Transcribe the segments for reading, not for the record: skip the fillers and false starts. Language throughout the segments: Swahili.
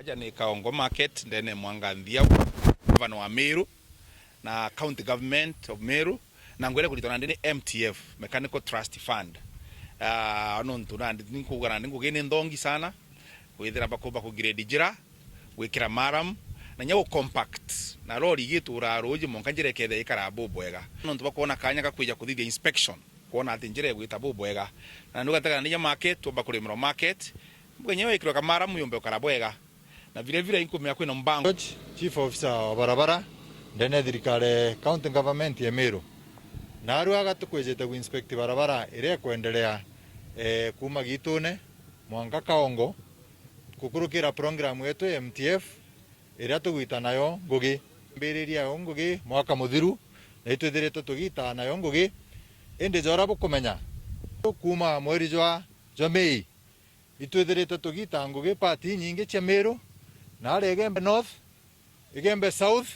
aja ni Kaongo market ndene mwanganthia governor wa Meru na county government of Meru na ngwele kulitona ndini MTF Mechanical Trust Fund ano ntunandi nikugana ngugene ndongi sana withira bakoba ku grade jira wikira maram na nyawo compact na lori gitu raroji monkanjire kethe ikara bobwega no ntubakona kanya kakwija kuthithia inspection kuona ati njire gwita bobwega na nugataka ninya market tuba kurimiro market mwenyewe ikiro kamara muyombe karabwega na vile vile inkumya kwina mbango chief officer wa barabara ndene thirikari county government ya Meru na aru agatukwejete kuinspect barabara ire kuendelea kuma gitune mwanga Kaongo kukurukira program yetu ya MTF ire tugwita nayo ngugi mbiriria yo ngugi mwaka muthiru na itwithirite tugita nayo ngugi indi jora bukumenya kuma mweri jwa Mei itwithirite tugita ngugi party nyingi cia Meru na Igembe North Igembe South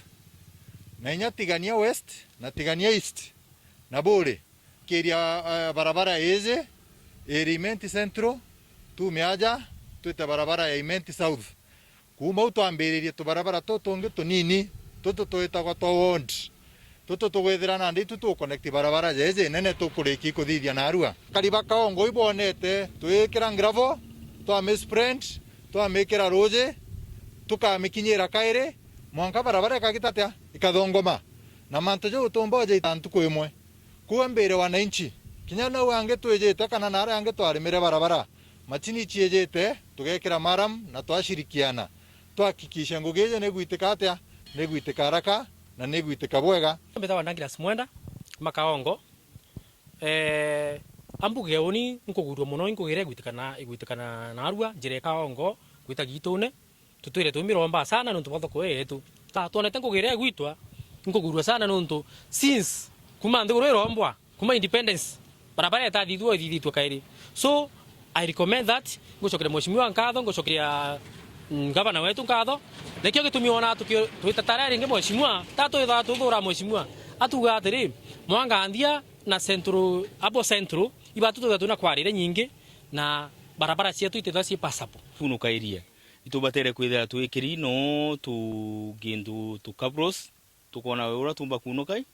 na inya tigania West na tigania East na bure kiria barabara eze Erimenti Central tu miaja tuite barabara ya Imenti South kuma utwambiririe tu barabara tutungi tunini tutu tuitagwa to ward tutu tugwithirana ndi tu connect barabara eze nene tukuriki kuthithia na Arua kariba Kaongo ibonete tuikira gravel twa misprint twa mekira roje tukamikinyira kaire mwanka barabara kagitatia ikathongoma na manto jo utomboje itantuko imwe kuwa mbere wananchi kinyana wange twejete kana nara yange twarimire barabara machini chiejete tugekira maram na twashirikiana twakikisha ngugeje negwitika atia negwitika haraka na negwitika bwega mbeta ndangira smwenda Makaongo ambuge oni nkugurwa muno nkugire igwitikana na Arua njire Kaongo gwita gitune tutwire tumiromba sana nuntu botho yetu ta tonete nkugire gwitwa nkugurwa sana nuntu since kuma nduguru irombwa kuma independence barabara eta thithitwa kairi so I recommend that ngochokere mheshimiwa nkatho ngochokeria gavana wetu nkatho lekio gitumiona twita tarari nge mheshimiwa tatu itha tuthura mheshimiwa atuga atiri mwanganthia na centro abo centro ibatu tuna kwarire nyingi na barabara cietu ititha ci pasapo kuno kairia itubatere kwithira twikiri no tu gindu tu kabros tukona ura tumba kuno kai